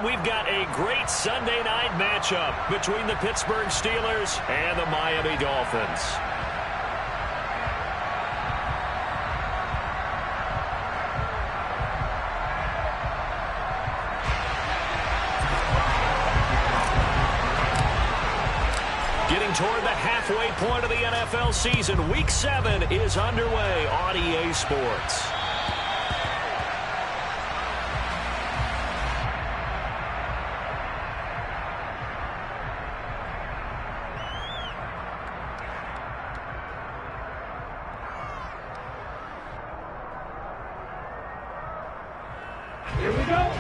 we've got a great Sunday night matchup between the Pittsburgh Steelers and the Miami Dolphins. Getting toward the halfway point of the NFL season, Week 7 is underway on EA Sports. Here we go.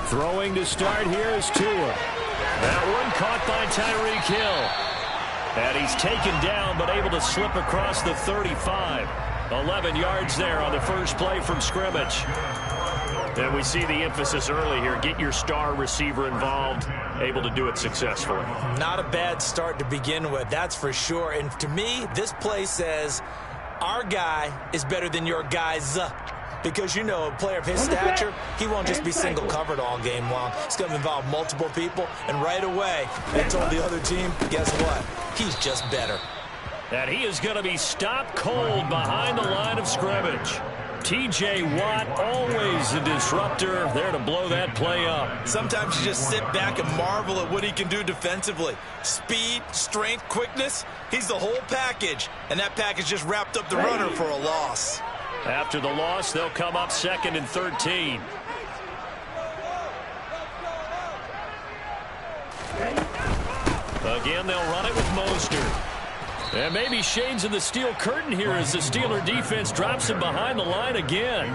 Throwing to start here is Tua. That one caught by Tyreek Hill. And he's taken down but able to slip across the 35. 11 yards there on the first play from scrimmage. And we see the emphasis early here. Get your star receiver involved. Able to do it successfully. Not a bad start to begin with, that's for sure. And to me, this play says our guy is better than your guys. Because, you know, a player of his stature, he won't just be single covered all game long. It's going to involve multiple people. And right away, they told the other team, guess what? He's just better. And he is going to be stopped cold behind the line of scrimmage. T.J. Watt, always a disruptor, there to blow that play up. Sometimes you just sit back and marvel at what he can do defensively. Speed, strength, quickness, he's the whole package. And that package just wrapped up the runner for a loss. After the loss, they'll come up 2nd and 13. Again, they'll run it with Mostert. And maybe shades of the steel curtain here as the Steeler defense drops him behind the line again.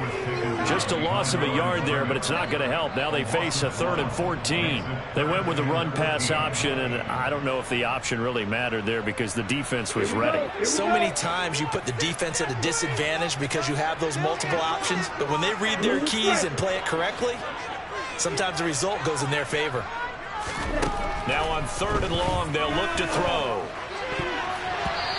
Just a loss of a yard there, but it's not going to help. Now they face a 3rd and 14. They went with the run-pass option, and I don't know if the option really mattered there because the defense was ready. So many times you put the defense at a disadvantage because you have those multiple options, but when they read their keys and play it correctly, sometimes the result goes in their favor. Now on 3rd and long, they'll look to throw.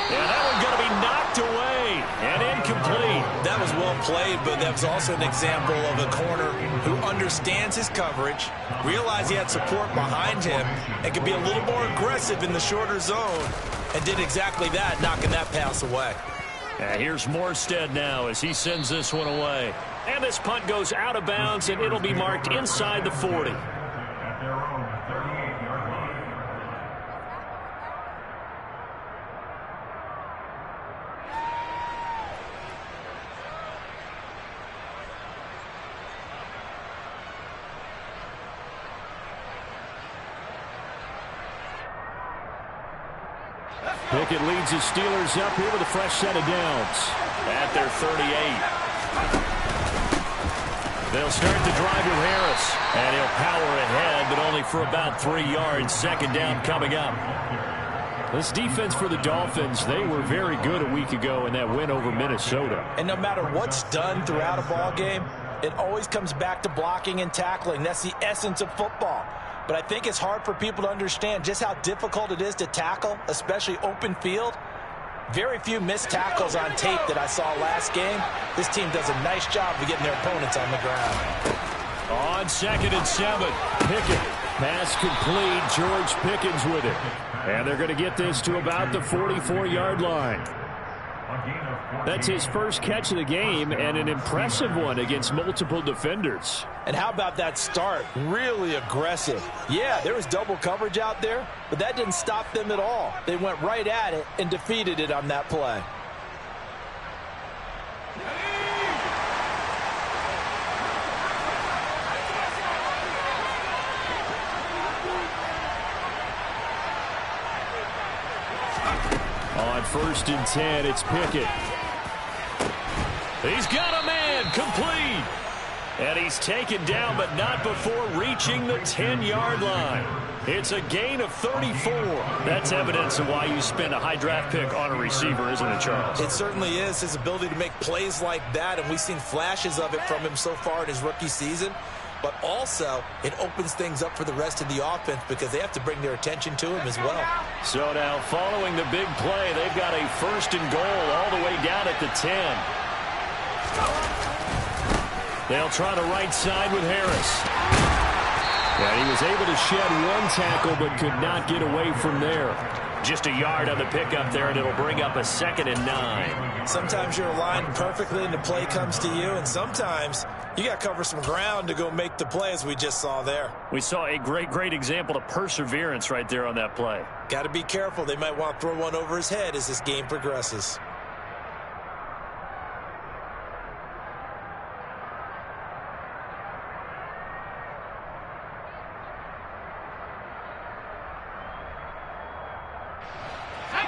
And that one's going to be knocked away and incomplete. That was well played, but that was also an example of a corner who understands his coverage, realized he had support behind him, and could be a little more aggressive in the shorter zone, and did exactly that, knocking that pass away. And here's Morstead now as he sends this one away. And this punt goes out of bounds, and it'll be marked inside the 40. Pickett leads his Steelers up here with a fresh set of downs at their 38. They'll start the drive with Harris, and he'll power ahead, but only for about 3 yards. 2nd down coming up. This defense for the Dolphins, they were very good a week ago in that win over Minnesota. And no matter what's done throughout a ball game, it always comes back to blocking and tackling. That's the essence of football. But I think it's hard for people to understand just how difficult it is to tackle, especially open field. Very few missed tackles on tape that I saw last game. This team does a nice job of getting their opponents on the ground. On 2nd and 7, Pickett. Pass complete. George Pickens with it. And they're going to get this to about the 44-yard line. That's his first catch of the game, and an impressive one against multiple defenders. And how about that start? Really aggressive. Yeah, there was double coverage out there, but that didn't stop them at all. They went right at it and defeated it on that play. On 1st and 10, it's Pickett. He's got a man, complete. And he's taken down, but not before reaching the 10-yard line. It's a gain of 34. That's evidence of why you spend a high draft pick on a receiver, isn't it, Charles? It certainly is. His ability to make plays like that, and we've seen flashes of it from him so far in his rookie season. But also, it opens things up for the rest of the offense because they have to bring their attention to him as well. So now, following the big play, they've got a 1st and goal all the way down at the 10. They'll try the right side with Harris. And he was able to shed one tackle but could not get away from there. Just a yard on the pickup there, and it'll bring up a 2nd and 9. Sometimes you're aligned perfectly and the play comes to you, and sometimes you got to cover some ground to go make the play, as we just saw there. We saw a great example of perseverance right there on that play. Got to be careful. They might want to throw one over his head as this game progresses.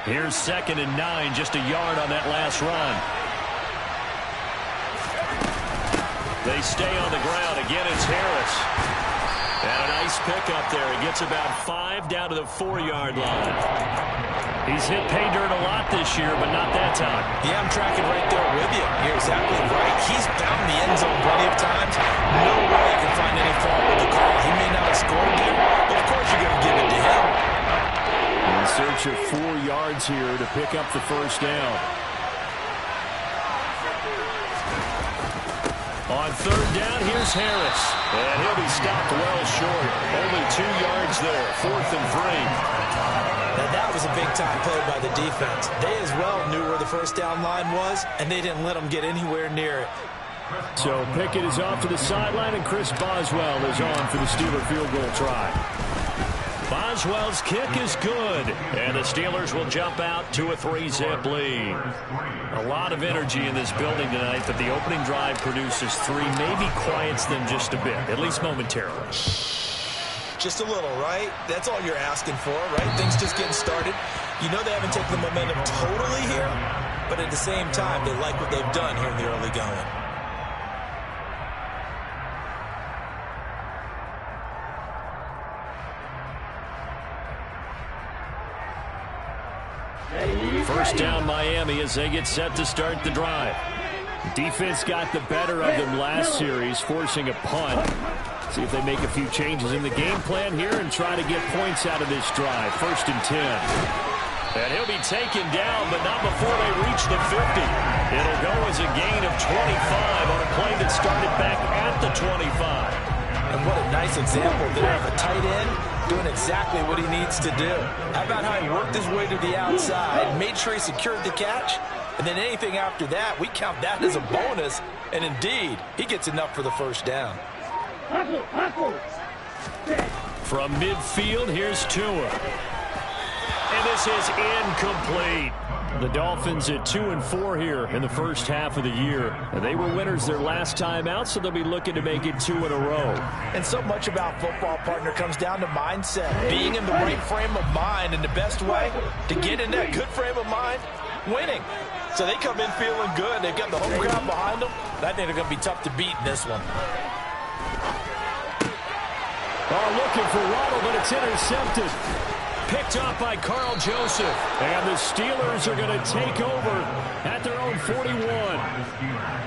Here's 2nd and 9, just a yard on that last run. They stay on the ground. Again, it's Harris. And a nice pickup there. He gets about 5 down to the 4-yard line. He's hit pay dirt a lot this year, but not that time. Yeah, I'm tracking right there with you. You're exactly right. He's found the end zone plenty of times. No way you can find any fault with the call. He may not have scored there, but of course you're going to give it to him. In search of 4 yards here to pick up the first down. On 3rd down, here's Harris. And he'll be stopped well short. Only 2 yards there. 4th and 3. Now that was a big-time play by the defense. They as well knew where the first down line was, and they didn't let them get anywhere near it. So Pickett is off to the sideline, and Chris Boswell is on for the Steeler field goal try. Boswell's kick is good, and the Steelers will jump out to a 3-zip lead. A lot of energy in this building tonight, but the opening drive produces 3, maybe quiets them just a bit, at least momentarily. Just a little, right? That's all you're asking for, right? Things just getting started. You know they haven't taken the momentum totally here, but at the same time, they like what they've done here in the early going. First down Miami as they get set to start the drive. Defense got the better of them last series, forcing a punt. See if they make a few changes in the game plan here and try to get points out of this drive. 1st and 10. And he'll be taken down, but not before they reach the 50. It'll go as a gain of 25 on a play that started back at the 25. And what a nice example there of a tight end doing exactly what he needs to do. How about how he worked his way to the outside, made sure he secured the catch, and then anything after that, we count that as a bonus. And indeed, he gets enough for the first down. From midfield, here's Tua. And this is incomplete. The Dolphins at 2-4 here in the first half of the year. And they were winners their last time out, so they'll be looking to make it 2 in a row. And so much about football, partner, comes down to mindset. Being in the right frame of mind, and the best way to get in that good frame of mind, winning. So they come in feeling good. They've got the home crowd behind them. I think they're going to be tough to beat in this one. Oh, looking for Waddle, but it's intercepted. Picked up by Carl Joseph. And the Steelers are going to take over at their own 41.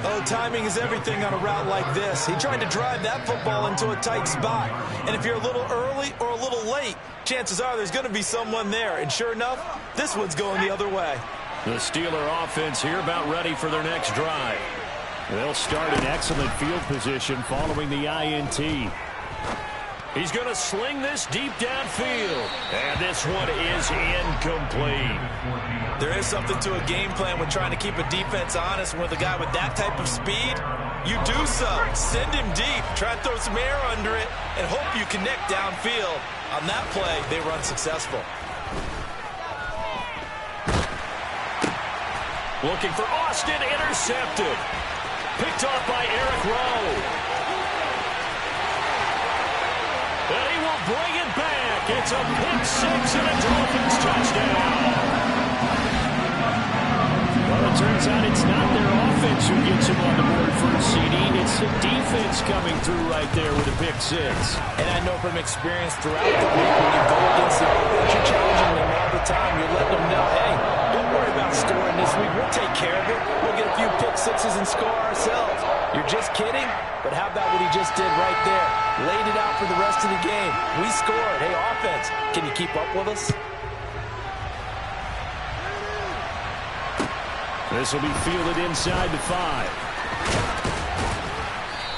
Oh, timing is everything on a route like this. He tried to drive that football into a tight spot. And if you're a little early or a little late, chances are there's going to be someone there. And sure enough, this one's going the other way. The Steeler offense here about ready for their next drive. They'll start in excellent field position following the INT. He's going to sling this deep downfield. And this one is incomplete. There is something to a game plan with trying to keep a defense honest. With a guy with that type of speed, you do so. Send him deep. Try and throw some air under it and hope you connect downfield. On that play, they were unsuccessful. Looking for Austin, intercepted. Picked off by Eric Rowe. And he will bring it back. It's a pick six and a Dolphins touchdown. Well, it turns out it's not their offense who gets him on the board for a CD. It's the defense coming through right there with a pick six. And I know from experience throughout the week, when you go against the offense, you're challenging them all the time. You're letting them know, hey, don't worry about scoring this week. We'll take care of it. We'll get a few pick sixes and score ourselves. You're just kidding? But how about what he just did right there? Laid it out for the rest of the game. We scored. Hey, offense, can you keep up with us? This will be fielded inside the 5.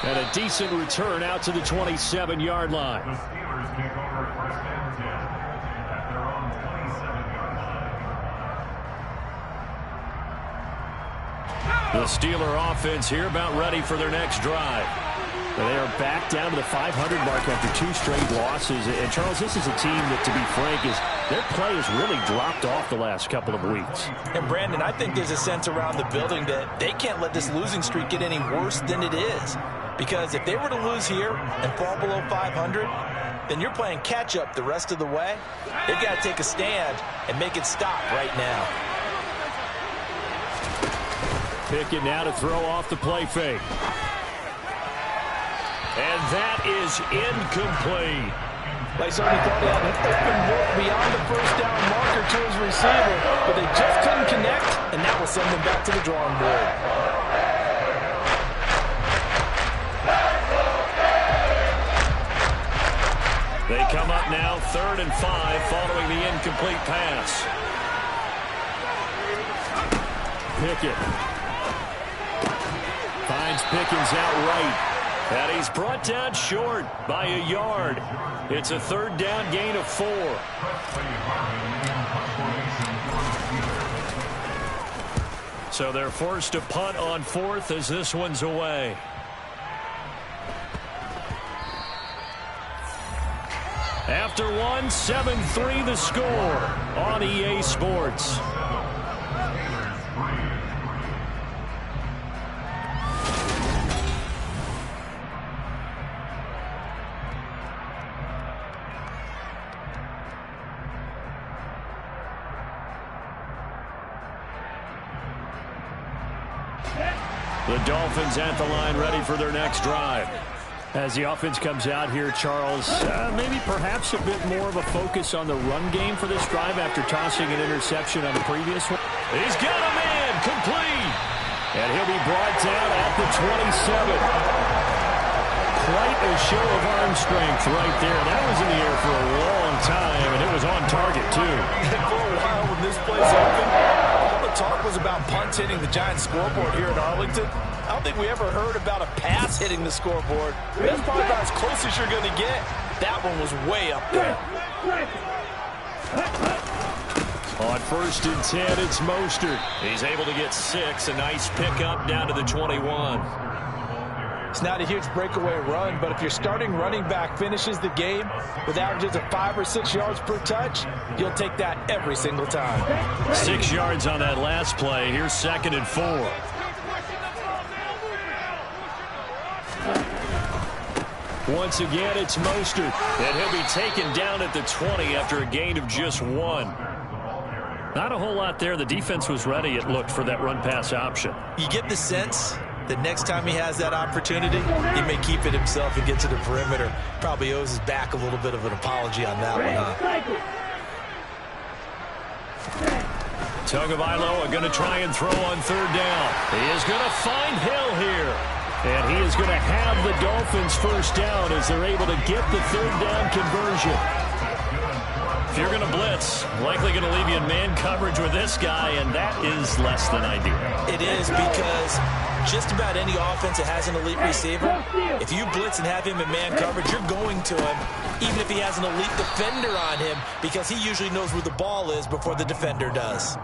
And a decent return out to the 27-yard line. The Steelers take over first and 10 at their own 27-yard line. The Steeler offense here about ready for their next drive. They are back down to the 500 mark after 2 straight losses. And, Charles, this is a team that, to be frank, their play has really dropped off the last couple of weeks. And, Brandon, I think there's a sense around the building that they can't let this losing streak get any worse than it is. Because if they were to lose here and fall below 500, then you're playing catch-up the rest of the way. They've got to take a stand and make it stop right now. Pickett now to throw off the play fake. And that is incomplete. They certainly thought he had an open look beyond the first down marker to his receiver, but they just couldn't connect, and that will send them back to the drawing board. They come up now 3rd and 5 following the incomplete pass. Pickett finds Pickens out right. And he's brought down short by a yard. It's a 3rd down gain of 4. So they're forced to punt on 4th as this one's away. After 1, 7-3 the score on EA Sports. The Dolphins at the line ready for their next drive. As the offense comes out here, Charles, maybe perhaps a bit more of a focus on the run game for this drive after tossing an interception on the previous one. He's got a man complete. And he'll be brought down at the 27. Quite a show of arm strength right there. That was in the air for a long time, and it was on target, too. For a while, when this play's open, all the talk was about punts hitting the Giants scoreboard here in Arlington. I don't think we ever heard about a pass hitting the scoreboard. That's probably about as close as you're going to get. That one was way up there. On 1st and 10, it's Mostert. He's able to get 6. A nice pickup down to the 21. It's not a huge breakaway run, but if your starting running back finishes the game with averages of 5 or 6 yards per touch, you'll take that every single time. 6 yards on that last play. Here's 2nd and 4. Once again, it's Mostert, and he'll be taken down at the 20 after a gain of just 1. Not a whole lot there. The defense was ready, it looked, for that run-pass option. You get the sense that next time he has that opportunity, he may keep it himself and get to the perimeter. Probably owes his back a little bit of an apology on that one, huh? Tagovailoa going to try and throw on 3rd down. He is going to find Hill here. And he is going to have the Dolphins first down as they're able to get the 3rd down conversion. If you're going to blitz, likely going to leave you in man coverage with this guy, and that is less than ideal. It is, because just about any offense that has an elite receiver, if you blitz and have him in man coverage, you're going to him, even if he has an elite defender on him, because he usually knows where the ball is before the defender does.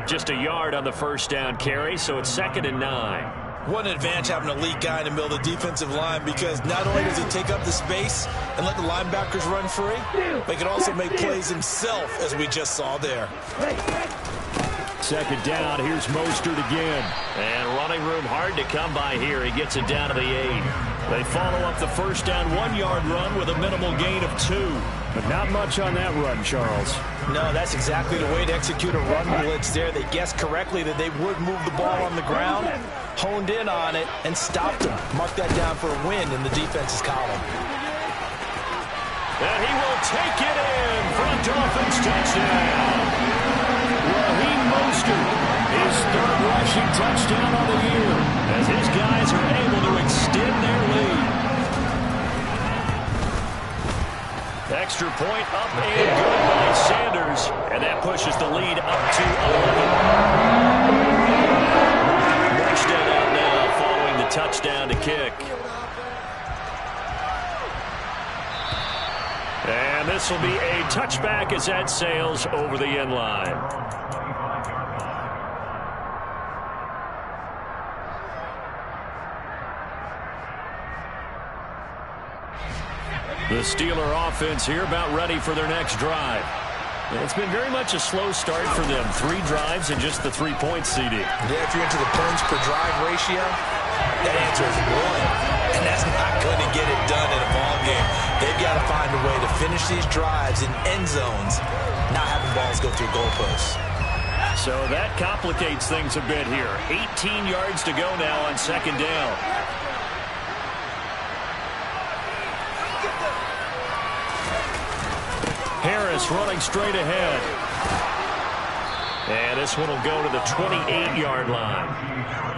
Just a yard on the 1st down carry, so it's 2nd and 9. What an advantage having an elite guy in the middle of the defensive line, because not only does he take up the space and let the linebackers run free, but he can also make plays himself, as we just saw there. 2nd down, here's Mostert again. And running room hard to come by here. He gets it down to the 8. They follow up the 1st down 1-yard run with a minimal gain of 2. But not much on that run, Charles. No, that's exactly the way to execute a run blitz there. They guessed correctly that they would move the ball on the ground, honed in on it, and stopped him. Mark that down for a win in the defense's column. And he will take it in for a Dolphins touchdown. Raheem Mostert, his 3rd rushing touchdown on the year, as his guys are able to extend their lead. Extra point up and good by Sanders, and that pushes the lead up to 11. Marchden out now following the touchdown to kick. And this will be a touchback as that sails over the end line. The Steeler offense here about ready for their next drive. It's been very much a slow start for them. 3 drives and just the 3-point CD. Yeah, if you're into the points per drive ratio, that answer is 1. And that's not going to get it done in a ball game. They've got to find a way to finish these drives in end zones, not having balls go through goalposts. So that complicates things a bit here. 18 yards to go now on second down. Harris running straight ahead. And this one will go to the 28-yard line.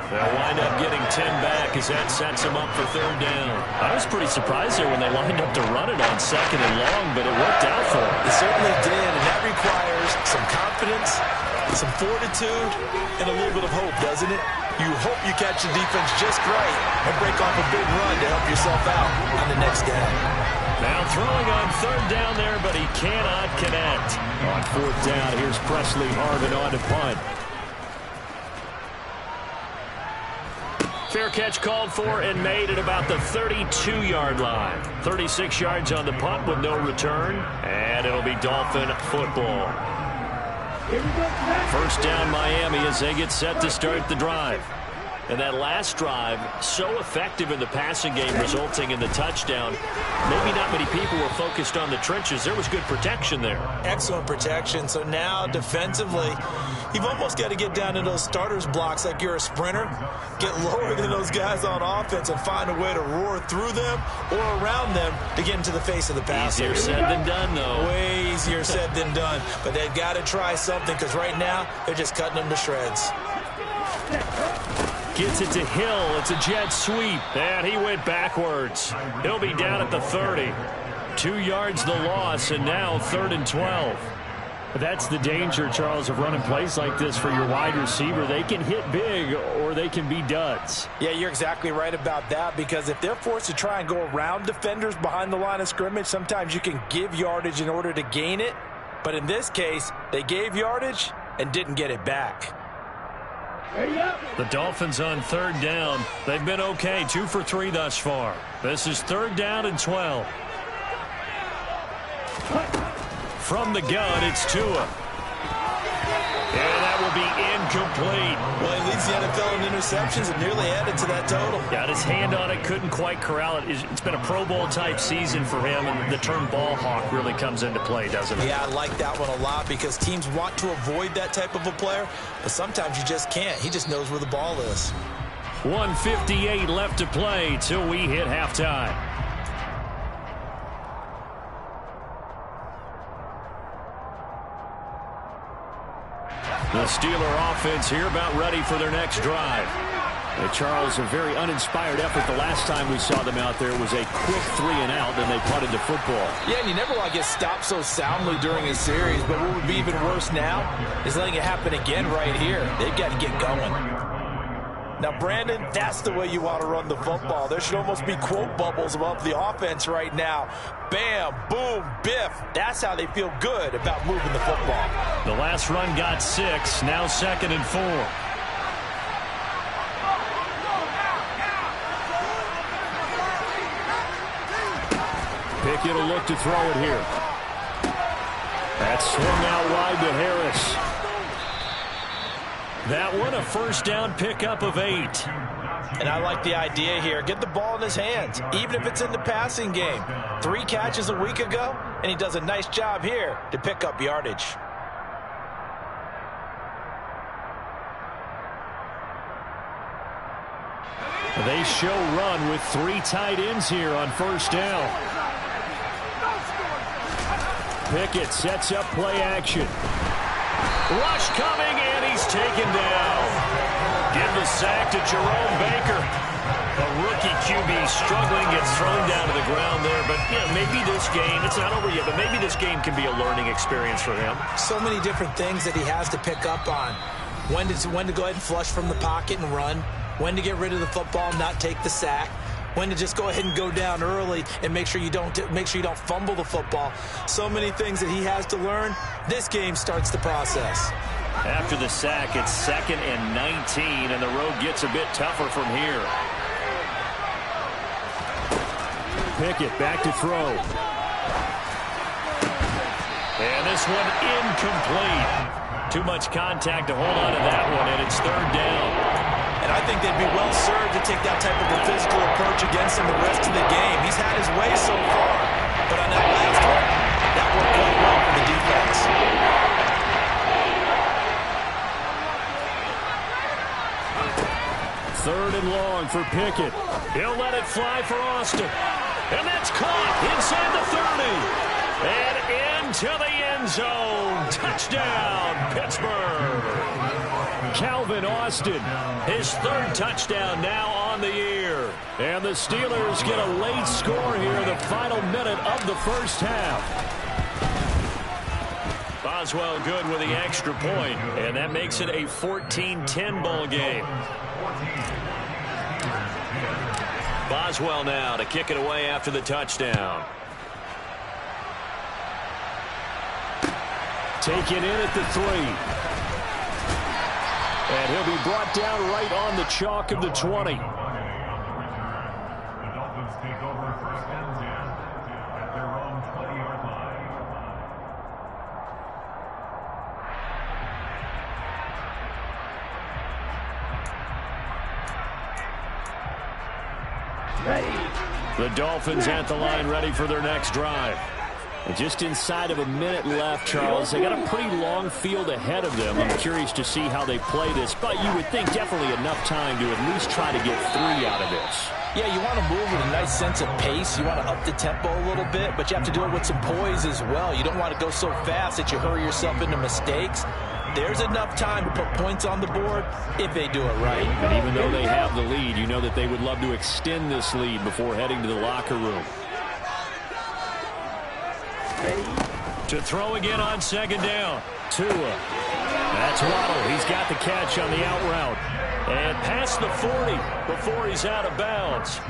They'll wind up getting 10 back as that sets them up for third down. I was pretty surprised there when they lined up to run it on second and long, but it worked out for them. It certainly did, and that requires some confidence, some fortitude, and a little bit of hope, doesn't it? You hope you catch the defense just right and break off a big run to help yourself out on the next down. Now throwing on third down there, but he cannot connect. On fourth down, here's Presley Harvin on to punt. Fair catch called for and made at about the 32-yard line. 36 yards on the punt with no return, and it'll be Dolphin football. First down Miami as they get set to start the drive. And that last drive, so effective in the passing game, resulting in the touchdown. Maybe not many people were focused on the trenches. There was good protection there. Excellent protection. So now defensively, you've almost got to get down to those starters blocks like you're a sprinter. Get lower than those guys on offense and find a way to roar through them or around them to get into the face of the passer. Easier said than done, though. Way easier said than done. But they've got to try something because right now they're just cutting them to shreds. Gets it to Hill. It's a jet sweep. And he went backwards. He'll be down at the 30. 2 yards the loss, and now 3rd and 12. That's the danger, Charles, of running plays like this for your wide receiver. They can hit big or they can be duds. Yeah, you're exactly right about that, because if they're forced to try and go around defenders behind the line of scrimmage, sometimes you can give yardage in order to gain it. But in this case, they gave yardage and didn't get it back. The Dolphins on third down. They've been okay, 2 for 3 thus far. This is 3rd down and 12. From the gun, it's Tua. And that will be incomplete. Well, he leads the NFL in interceptions and nearly added to that total. Got his hand on it, couldn't quite corral it. It's been a Pro Bowl-type season for him, and the term ball hawk really comes into play, doesn't it? Yeah, I like that one a lot because teams want to avoid that type of a player, but sometimes you just can't. He just knows where the ball is. 1:58 left to play till we hit halftime. The Steeler offense here about ready for their next drive. Charles, a very uninspired effort the last time we saw them out there. Was a quick 3 and out, then they punted the football. Yeah, and you never want to get stopped so soundly during a series, but what would be even worse now is letting it happen again right here. They've got to get going. Now, Brandon, that's the way you want to run the football. There should almost be quote bubbles above the offense right now. Bam, boom, biff. That's how they feel good about moving the football. The last run got 6, now 2nd and 4. Pickett will look to throw it here. That's swung out wide to Harris. That one a first down pickup of 8. And I like the idea here. Get the ball in his hands, even if it's in the passing game. 3 catches a week ago, and he does a nice job here to pick up yardage. They show run with 3 tight ends here on first down. Pickett sets up play action. Rush coming, and he's taken down. Give the sack to Jerome Baker. A rookie QB struggling, gets thrown down to the ground there. But yeah, maybe this game, it's not over yet, but maybe this game can be a learning experience for him. So many different things that he has to pick up on. When to go ahead and flush from the pocket and run. when to get rid of the football, not take the sack, when to just go ahead and go down early and make sure you don't fumble the football. So many things that he has to learn. This game starts the process. After the sack, it's 2nd and 19, and the road gets a bit tougher from here. Pickett back to throw. And this one incomplete. Too much contact to hold on to that one, and it's 3rd down. And I think they'd be well served to take that type of a physical approach against him the rest of the game. He's had his way so far, but on that last one, that worked quite well for the defense. 3rd and long for Pickett. He'll let it fly for Austin. And that's caught inside the 30. And into the end zone. Touchdown, Pittsburgh. Calvin Austin, his 3rd touchdown now on the year. And the Steelers get a late score here in the final minute of the first half. Boswell good with the extra point, and that makes it a 14-10 ball game. Boswell now to kick it away after the touchdown. Taken in at the 3. And he'll be brought down right on the chalk of the 20. The Dolphins take over 1st and 10 at their own 20-yard line. The Dolphins at the line ready for their next drive. And just inside of a minute left, Charles. They got a pretty long field ahead of them. I'm curious to see how they play this, but you would think definitely enough time to at least try to get 3 out of this. Yeah, you want to move with a nice sense of pace. You want to up the tempo a little bit, but you have to do it with some poise as well. You don't want to go so fast that you hurry yourself into mistakes. There's enough time to put points on the board if they do it right. And even though they have the lead, you know that they would love to extend this lead before heading to the locker room. To throw again on 2nd down. Tua. That's Waddle. He's got the catch on the out route. And past the 40 before he's out of bounds.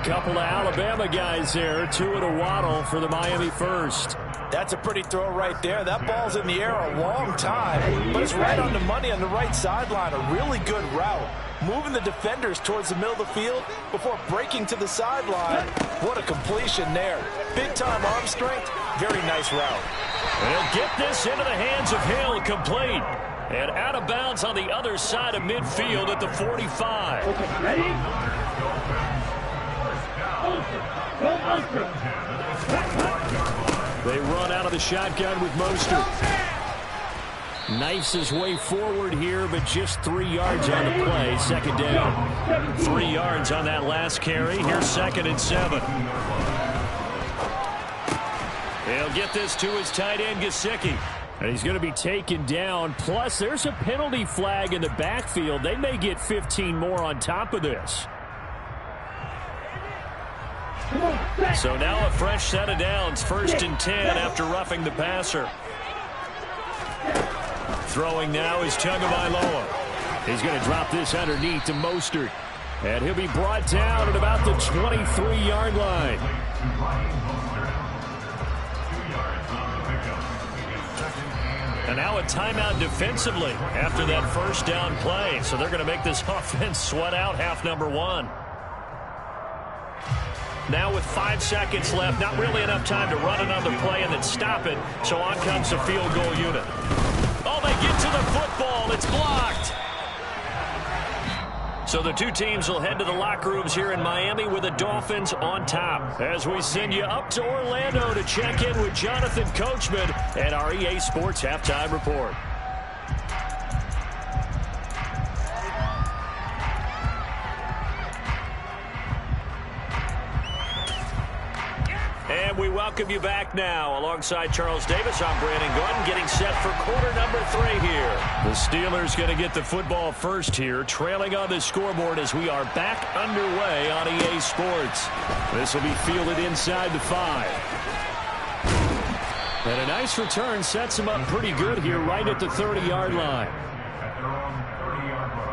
Couple of Alabama guys there. Tua to Waddle for the Miami first. That's a pretty throw right there. That ball's in the air a long time, but it's right on the money on the right sideline. A really good route. Moving the defenders towards the middle of the field before breaking to the sideline. What a completion there. Big-time arm strength. Very nice route. And he'll get this into the hands of Hill, complete. And out of bounds on the other side of midfield at the 45. Okay, ready? They run out of the shotgun with Mostert. Knifes his way forward here, but just 3 yards on the play. 2nd down. 3 yards on that last carry. Here's 2nd and 7. He'll get this to his tight end, Gesicki. And he's going to be taken down. Plus, there's a penalty flag in the backfield. They may get 15 more on top of this. So now a fresh set of downs. 1st and 10 after roughing the passer. Throwing now is Tagovailoa. He's going to drop this underneath to Mostert. And he'll be brought down at about the 23-yard line. And now a timeout defensively after that 1st down play. So they're going to make this offense sweat out half number 1. Now with 5 seconds left, not really enough time to run another play and then stop it. So on comes the field goal unit. Oh, they get to the football. It's blocked. So the two teams will head to the locker rooms here in Miami with the Dolphins on top. As we send you up to Orlando to check in with Jonathan Coachman and our EA Sports Halftime Report. And we welcome you back now. Alongside Charles Davis, I'm Brandon Gunn, getting set for quarter number 3 here. The Steelers going to get the football first here, trailing on the scoreboard as we are back underway on EA Sports. This will be fielded inside the 5. And a nice return sets him up pretty good here right at the 30-yard line. At their own 30-yard line.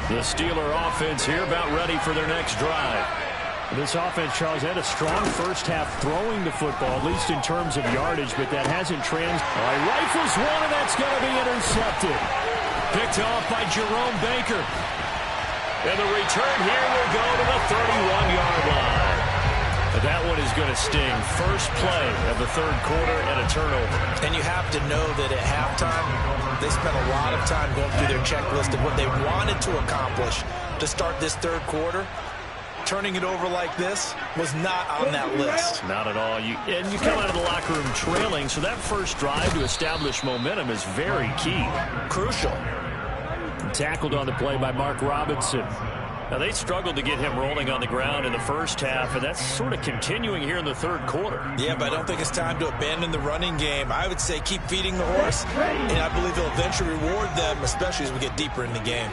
The Steeler offense here about ready for their next drive. This offense, Charles, had a strong first half throwing the football, at least in terms of yardage, but that hasn't Rifles one, and that's going to be intercepted. Picked off by Jerome Baker. And the return here will go to the 31-yard line. But that one is going to sting. First play of the third quarter and a turnover. And you have to know that at halftime, they spent a lot of time going through their checklist of what they wanted to accomplish to start this third quarter. Turning it over like this was not on that list. Not at all. You come out of the locker room trailing, so that first drive to establish momentum is very key. Crucial. Tackled on the play by Mark Robinson. Now, they struggled to get him rolling on the ground in the first half, and that's sort of continuing here in the third quarter. Yeah, but I don't think it's time to abandon the running game. I would say keep feeding the horse, and I believe he'll eventually reward them, especially as we get deeper in the game.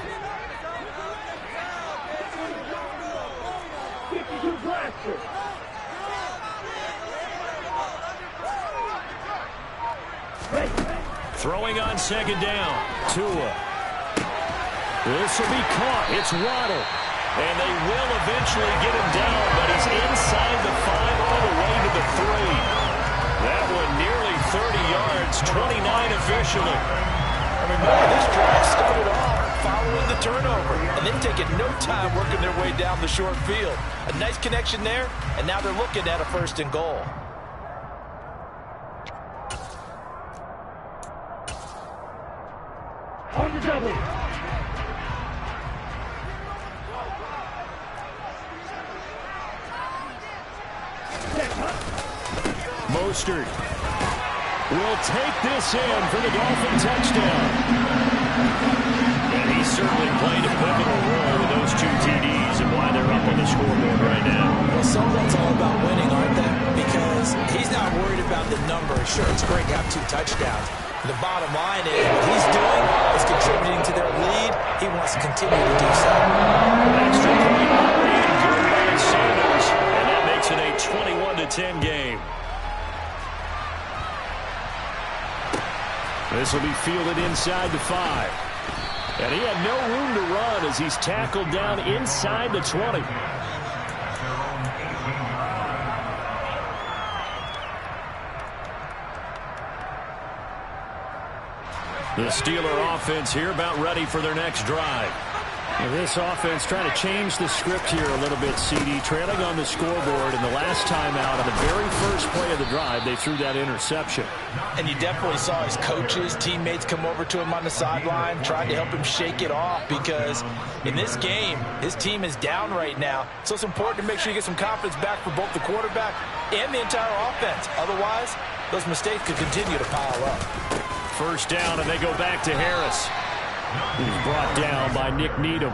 Throwing on second down. Tua. This will be caught. It's Waddle. And they will eventually get him down, but he's inside the 5 all the way to the 3. That one nearly 30 yards, 29 officially. Remember, this drive started off following the turnover, and they've taken no time working their way down the short field. A nice connection there, and now they're looking at a 1st and goal. On the double. Mostert will take this in for the Dolphin touchdown. And he certainly played a pivotal role with those 2 TDs and why they're up on the scoreboard right now. Well, some of that's all about winning, aren't they? Because he's not worried about the number. Sure, it's great to have 2 touchdowns. The bottom line is what he's doing is contributing to their lead. He wants to continue to do so. Extra point being good by Sanders, and that makes it a 21-10 game. This will be fielded inside the 5. And he had no room to run as he's tackled down inside the 20. The Steeler offense here about ready for their next drive. And this offense trying to change the script here a little bit, CD. Trailing on the scoreboard, and the last time out on the very first play of the drive, they threw that interception. And you definitely saw his coaches, teammates come over to him on the sideline, trying to help him shake it off, because in this game, his team is down right now. So it's important to make sure you get some confidence back for both the quarterback and the entire offense. Otherwise, those mistakes could continue to pile up. First down, and they go back to Harris. He's brought down by Nick Needham.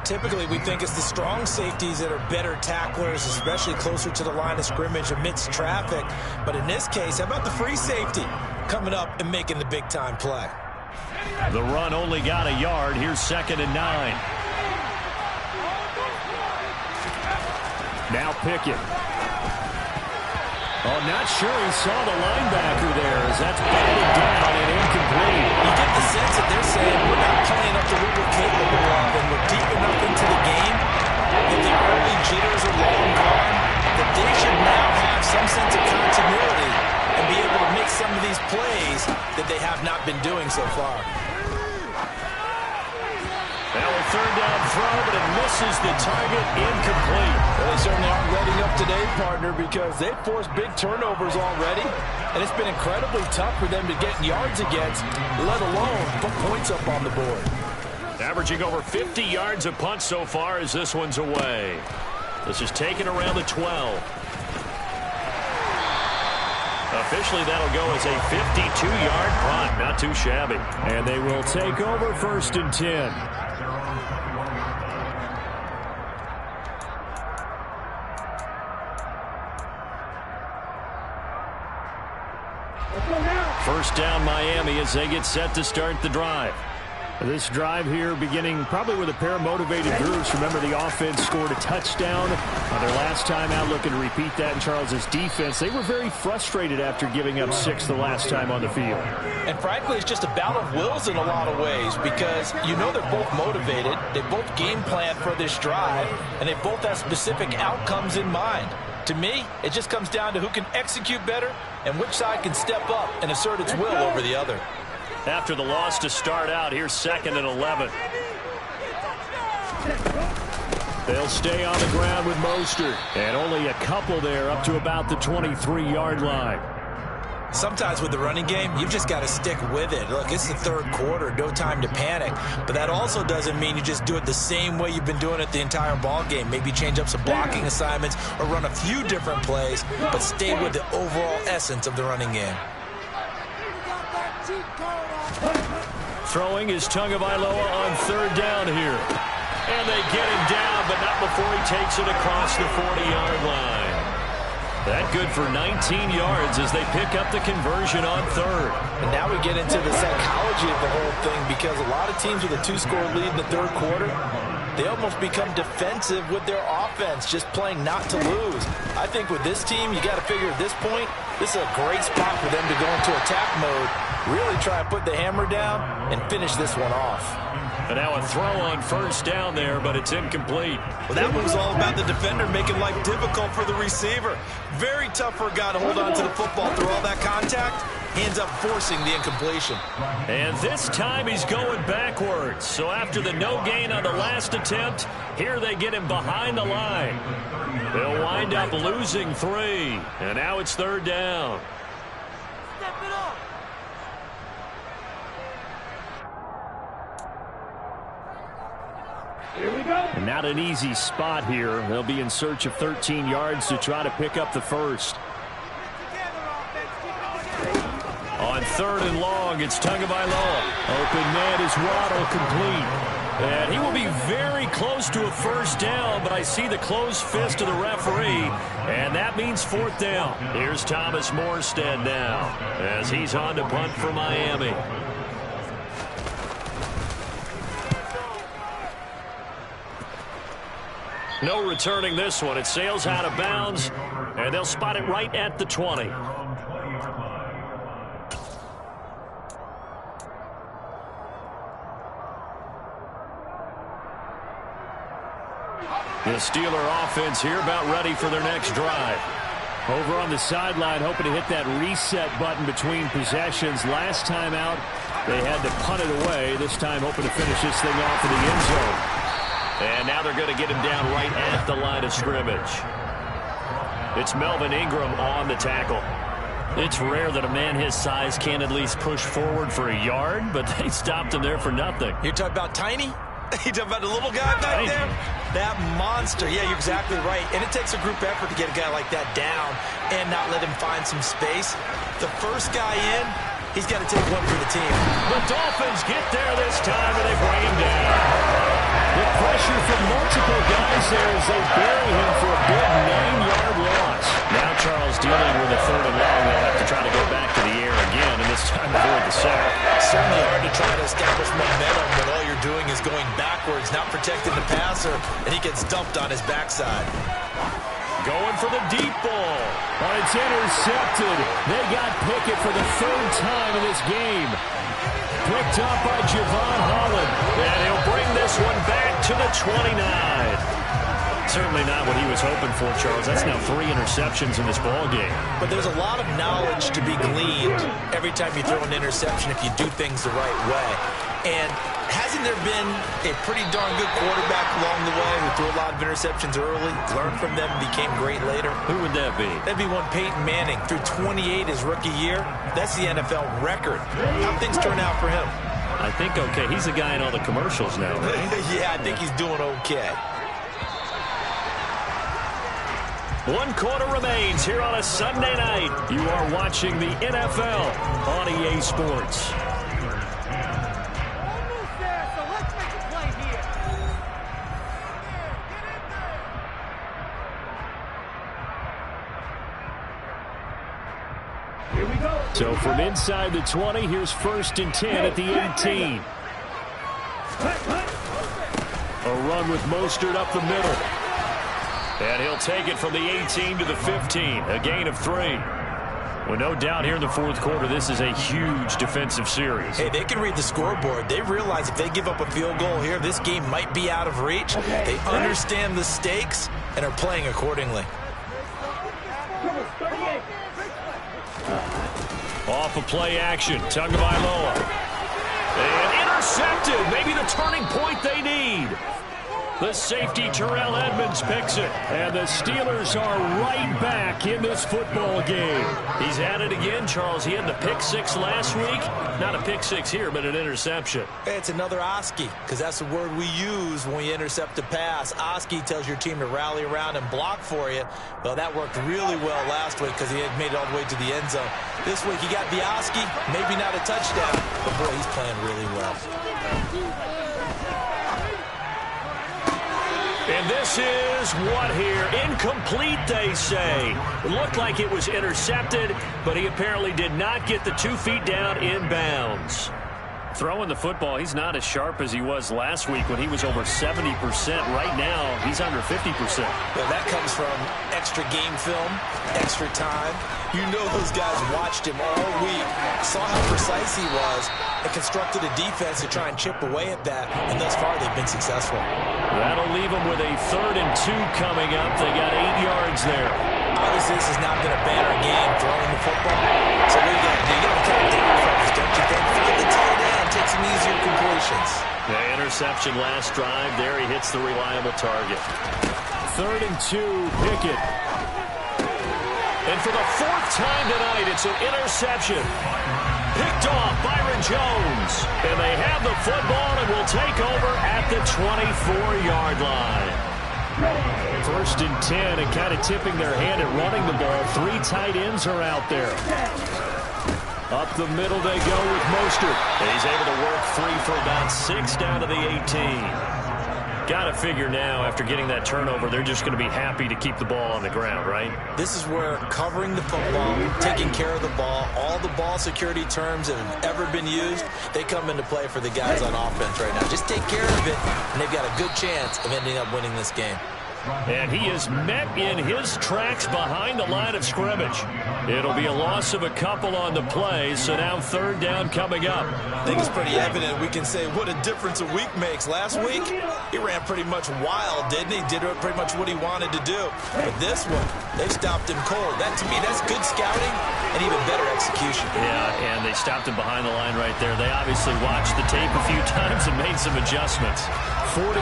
Typically, we think it's the strong safeties that are better tacklers, especially closer to the line of scrimmage amidst traffic. But in this case, how about the free safety coming up and making the big-time play? The run only got a yard. Here's 2nd and 9. Now Pickett. Oh, not sure he saw the linebacker there as that's batted down and incomplete. You get the sense that they're saying we're not playing up to what we're capable of, and we're deep enough into the game that the early jitters are long gone, that they should now have some sense of continuity and be able to make some of these plays that they have not been doing so far. Now a 3rd down throw, but it misses the target, incomplete. Well, they certainly aren't letting up today, partner, because they've forced big turnovers already, and it's been incredibly tough for them to get yards against, let alone put points up on the board. Averaging over 50 yards a punt so far as this one's away. This is taken around the 12. Officially, that'll go as a 52-yard punt. Not too shabby. And they will take over 1st and 10. First down Miami as they get set to start the drive. This drive here beginning probably with a pair of motivated groups. Remember, the offense scored a touchdown on their last time out, looking to repeat that in Charles's defense. They were very frustrated after giving up 6 the last time on the field. And frankly, it's just a battle of wills in a lot of ways because you know they're both motivated. They both game plan for this drive, and they both have specific outcomes in mind. To me, it just comes down to who can execute better and which side can step up and assert its will over the other. After the loss to start out, here's 2nd and 11. They'll stay on the ground with Mostert. And only a couple there up to about the 23-yard line. Sometimes with the running game, you've just got to stick with it. Look, it's the third quarter, no time to panic. But that also doesn't mean you just do it the same way you've been doing it the entire ball game. Maybe change up some blocking assignments or run a few different plays, but stay with the overall essence of the running game. Throwing is Tagovailoa on 3rd down here. And they get him down, but not before he takes it across the 40-yard line. That good for 19 yards as they pick up the conversion on 3rd. And now we get into the psychology of the whole thing because a lot of teams with a 2-score lead in the third quarter, they almost become defensive with their offense, just playing not to lose. I think with this team, you got to figure at this point, this is a great spot for them to go into attack mode, really try to put the hammer down and finish this one off. And now a throw on 1st down there, but it's incomplete. Well, that was all about the defender making life difficult for the receiver. Very tough for a guy to hold on to the football through all that contact. Ends up forcing the incompletion. And this time he's going backwards. So after the no gain on the last attempt, here they get him behind the line. They'll wind up losing 3. And now it's 3rd down. Step it up. Here we go. And not an easy spot here. They'll be in search of 13 yards to try to pick up the first. On 3rd and long, it's Tagovailoa. Open man is Waddle, complete. And he will be very close to a 1st down, but I see the closed fist of the referee, and that means 4th down. Here's Thomas Morstead now as he's on to punt for Miami. No returning this one. It sails out of bounds, and they'll spot it right at the 20. The Steeler offense here about ready for their next drive. Over on the sideline, hoping to hit that reset button between possessions. Last time out, they had to punt it away. This time hoping to finish this thing off in the end zone. And now they're going to get him down right at the line of scrimmage. It's Melvin Ingram on the tackle. It's rare that a man his size can't at least push forward for a yard, but they stopped him there for nothing. You're talking about tiny? You talking about the little guy back there? That monster. Yeah, you're exactly right. And it takes a group effort to get a guy like that down and not let him find some space. The first guy in, he's got to take one for the team. The Dolphins get there this time, and they bring him down. The pressure from multiple guys there as they bury him for a big 9-yard loss. Now Charles dealing with a 3rd and long. They'll have to try to go back to the air again, and this time avoid the sack. Certainly hard to try to establish momentum when all you're doing is going backwards, not protecting the passer, and he gets dumped on his backside. Going for the deep ball. Oh, it's intercepted. They got Pickett for the 3rd time in this game. Picked up by Javon Holland. And he'll bring this one back to the 29. Certainly not what he was hoping for, Charles. That's now 3 interceptions in this ball game. But there's a lot of knowledge to be gleaned every time you throw an interception if you do things the right way. And hasn't there been a pretty darn good quarterback along the way who threw a lot of interceptions early, learned from them, and became great later? Who would that be? That'd be one Peyton Manning. Threw 28 his rookie year. That's the NFL record. How'd things turn out for him? I think okay. He's the guy in all the commercials now, right? Yeah, I think he's doing okay. 1 quarter remains here on a Sunday night. You are watching the NFL on EA Sports. Almost there, so let's make a play here. Get in there. Here we go. So from inside the 20, here's 1st and 10 at the 18. A run with Mostert up the middle. And he'll take it from the 18 to the 15. A gain of 3. Well, no doubt here in the fourth quarter, this is a huge defensive series. Hey, they can read the scoreboard. They realize if they give up a field goal here, this game might be out of reach. They understand the stakes and are playing accordingly. Off of play action, Tagovailoa. And intercepted. Maybe the turning point they need. The safety, Terrell Edmonds, picks it. And the Steelers are right back in this football game. He's at it again, Charles. He had the pick 6 last week. Not a pick 6 here, but an interception. It's another Oski, because that's the word we use when we intercept a pass. Oski tells your team to rally around and block for you. Well, that worked really well last week because he had made it all the way to the end zone. This week, he got the Oski, maybe not a touchdown, but boy, he's playing really well. And this is what here? Incomplete, they say. It looked like it was intercepted, but he apparently did not get the 2 feet down in bounds. Throwing the football, he's not as sharp as he was last week when he was over 70%. Right now, he's under 50%. Well, that comes from extra game film, extra time. You know those guys watched him all week, saw how precise he was, and constructed a defense to try and chip away at that, and thus far they've been successful. That'll leave them with a 3rd and 2 coming up. They got 8 yards there. Obviously, this has not been a banner game throwing the football. So what do you got to do? You got to cut it down from this, don't you think? Find the tight end, take some easier completions. The interception last drive. There he hits the reliable target. 3rd and 2, Pickett. And for the 4th time tonight, it's an interception. Picked off Byron Jones. And they have the football and will take over at the 24-yard line. 1st and 10, and kind of tipping their hand at running the ball. 3 tight ends are out there. Up the middle they go with Mostert. And he's able to work free for about 6 down to the 18. Got to figure now, after getting that turnover, they're just going to be happy to keep the ball on the ground, right? This is where covering the football, taking care of the ball, all the ball security terms that have ever been used, they come into play for the guys on offense right now. Just take care of it, and they've got a good chance of ending up winning this game. And he is met in his tracks behind the line of scrimmage. It'll be a loss of a couple on the play, so now 3rd down coming up. I think it's pretty evident. We can say what a difference a week makes. Last week, he ran pretty much wild, didn't he? Did pretty much what he wanted to do. But this one, they stopped him cold. That, to me, that's good scouting and even better execution. Yeah, and they stopped him behind the line right there. They obviously watched the tape a few times and made some adjustments. 43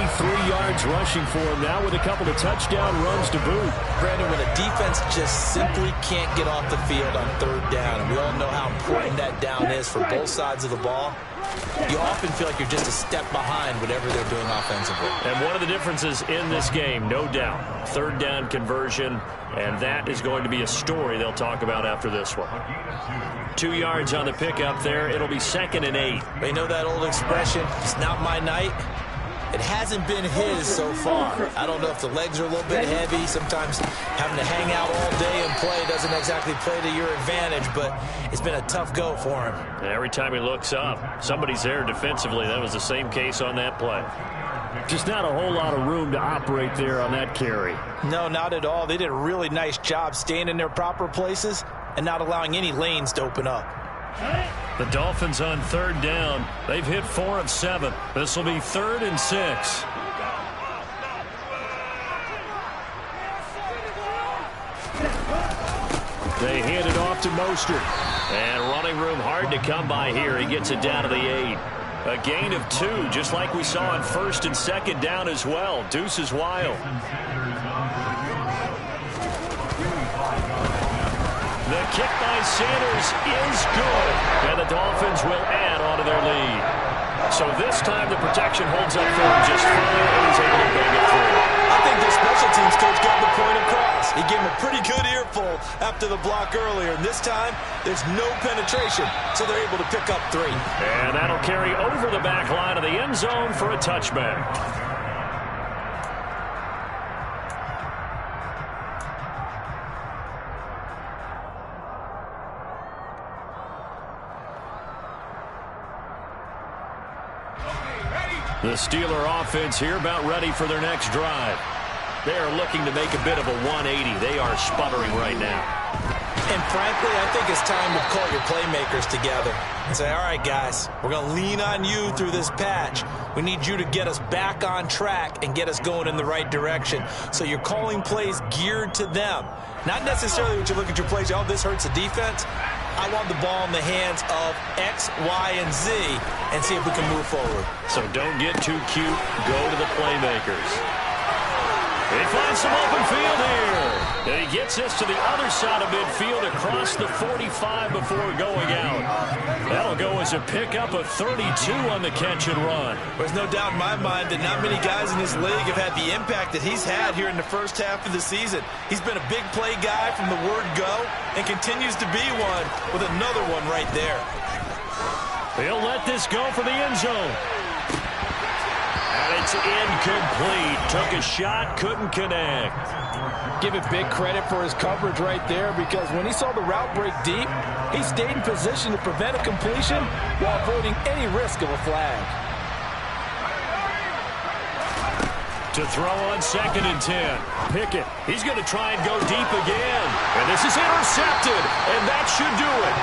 yards rushing for him now with a couple of touchdown runs to boot. Brandon, when a defense just simply can't get off the field on 3rd down, and we all know how important that down is for both sides of the ball, you often feel like you're just a step behind whatever they're doing offensively. And one of the differences in this game, no doubt, 3rd down conversion, and that is going to be a story they'll talk about after this one. 2 yards on the pickup there. It'll be 2nd and 8. They know that old expression, it's not my night. It hasn't been his so far. I don't know if the legs are a little bit heavy. Sometimes having to hang out all day and play doesn't exactly play to your advantage, but it's been a tough go for him. And every time he looks up, somebody's there defensively. That was the same case on that play. Just not a whole lot of room to operate there on that carry. No, not at all. They did a really nice job staying in their proper places and not allowing any lanes to open up. The Dolphins on 3rd down. They've hit 4 of 7. This will be 3rd and 6. They hand it off to Mostert. And running room hard to come by here. He gets it down to the 8. A gain of 2, just like we saw on 1st and 2nd down as well. Deuce is wild. The kick by Sanders is good, and the Dolphins will add on to their lead. So this time the protection holds up for him just fine, and he's able to bang it through. I think the special teams coach got the point across. He gave him a pretty good earful after the block earlier, and this time there's no penetration, so they're able to pick up 3. And that'll carry over the back line of the end zone for a touchback. Ready? The Steeler offense here about ready for their next drive. They are looking to make a bit of a 180. They are sputtering right now. And frankly, I think it's time to call your playmakers together and say, all right, guys, we're going to lean on you through this patch. We need you to get us back on track and get us going in the right direction. So you're calling plays geared to them. Not necessarily when you look at your plays, oh, this hurts the defense. I want the ball in the hands of X, Y, and Z and see if we can move forward. So don't get too cute. Go to the playmakers. He finds some open field here. And he gets this to the other side of midfield across the 45 before going out. That'll go as a pickup of 32 on the catch and run. There's no doubt in my mind that not many guys in this league have had the impact that he's had here in the first half of the season. He's been a big play guy from the word go and continues to be one with another one right there. He'll let this go for the end zone. And it's incomplete. Took a shot, couldn't connect. Give it big credit for his coverage right there, because when he saw the route break deep, he stayed in position to prevent a completion while avoiding any risk of a flag. To throw on 2nd and 10. Pickett. He's going to try and go deep again. And this is intercepted. And that should do it.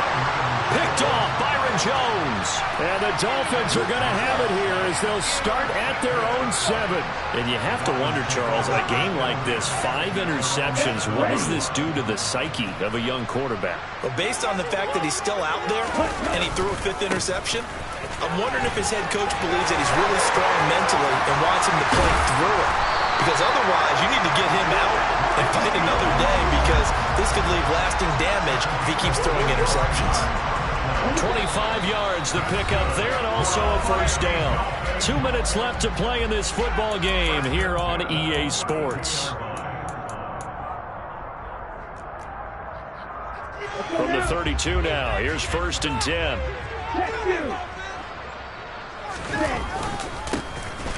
Picked off Byron Jones. And the Dolphins are going to have it here as they'll start at their own 7. And you have to wonder, Charles, in a game like this, 5 interceptions, what does this do to the psyche of a young quarterback? Well, based on the fact that he's still out there and he threw a 5th interception, I'm wondering if his head coach believes that he's really strong mentally and wants him to play through it. Because otherwise, you need to get him out and fight another day, because this could leave lasting damage if he keeps throwing interceptions. 25 yards to pick up there, and also a first down. 2 minutes left to play in this football game here on EA Sports. From the 32 now, here's 1st and 10.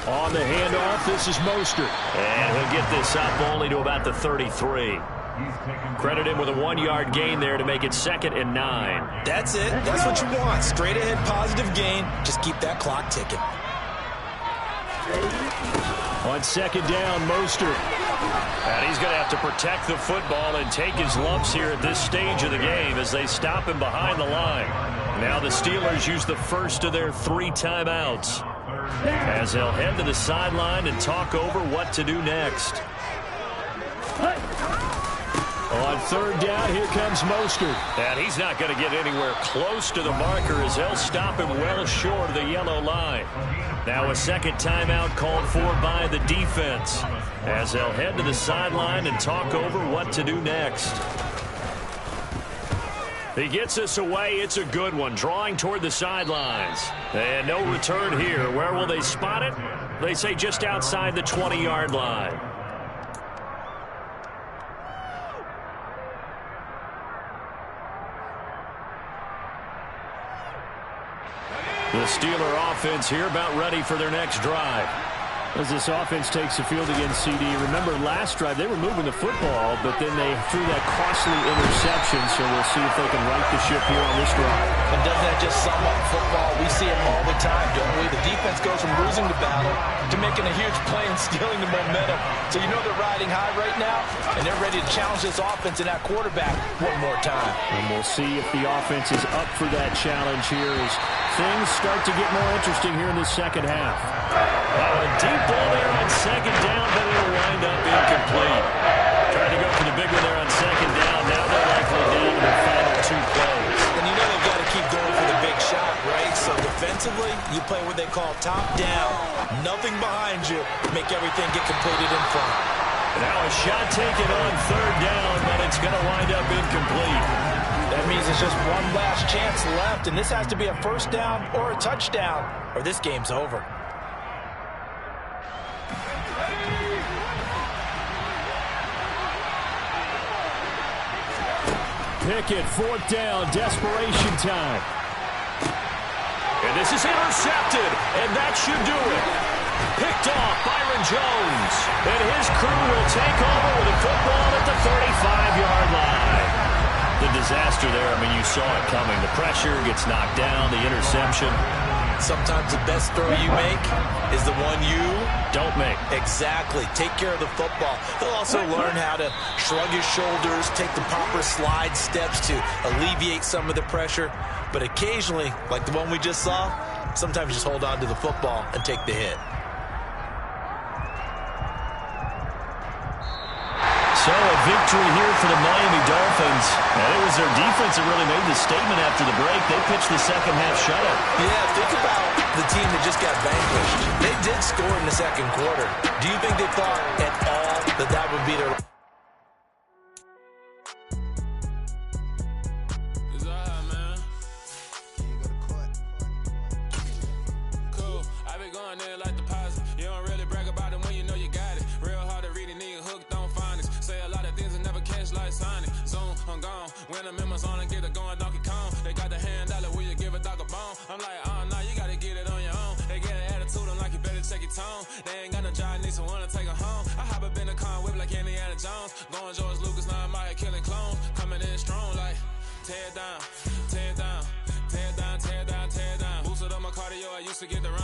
On the handoff, this is Mostert. And he'll get this up only to about the 33. Credit him with a 1-yard gain there to make it 2nd and 9. That's it. That's what you want. Straight ahead positive gain. Just keep that clock ticking. On 2nd down, Mostert. And he's going to have to protect the football and take his lumps here at this stage of the game as they stop him behind the line. Now the Steelers use the first of their 3 timeouts as they'll head to the sideline and talk over what to do next. On 3rd down, here comes Mostert. And he's not going to get anywhere close to the marker as they'll stop him well short of the yellow line. Now a 2nd timeout called for by the defense as they'll head to the sideline and talk over what to do next. He gets us away. It's a good one, drawing toward the sidelines. And no return here. Where will they spot it? They say just outside the 20-yard line. The Steeler offense here about ready for their next drive. As this offense takes the field against CD, remember last drive they were moving the football, but then they threw that costly interception, so we'll see if they can right the ship here on this drive. And doesn't that just sum up football? We see it all the time, don't we? The defense goes from losing the battle to making a huge play and stealing the momentum. So you know they're riding high right now, and they're ready to challenge this offense and that quarterback one more time. And we'll see if the offense is up for that challenge here as things start to get more interesting here in the second half. A deep ball there on 2nd down, but it'll wind up incomplete. Trying to go for the big one there on 2nd down. Now they're likely down to the final 2 plays. And you know they've got to keep going for the big shot, right? So defensively, you play what they call top down. Nothing behind you. Make everything get completed in front. Now a shot taken on 3rd down, but it's going to wind up incomplete. That means it's just one last chance left, and this has to be a 1st down or a touchdown, or this game's over. Pickett, 4th down, desperation time. And this is intercepted, and that should do it. Picked off Byron Jones, and his crew will take over with a football at the 35-yard line. The disaster there, I mean, you saw it coming. The pressure gets knocked down, the interception. Sometimes the best throw you make is the one you don't make. Exactly. Take care of the football. He'll also learn how to shrug his shoulders, take the proper slide steps to alleviate some of the pressure. But occasionally, like the one we just saw, sometimes just hold on to the football and take the hit. So a victory here for the Miami Dolphins. And it was their defense that really made the statement after the break. They pitched the second half shutout. Yeah, think about the team that just got vanquished. They did score in the second quarter. Do you think they thought at all that that would be their... When I'm in my zone and get it going, Donkey Kong. They got the hand dollar, will you give a dog a bone? I'm like, oh, no, you gotta get it on your own. They get an attitude, I'm like, you better check your tone. They ain't got no job, need someone to take her home. I hop up in the car, whip like Indiana Jones. Going George Lucas, now I'm out here killing clones. Coming in strong, like, tear down, tear down, tear down, tear down, tear down. Boosted up my cardio, I used to get the run.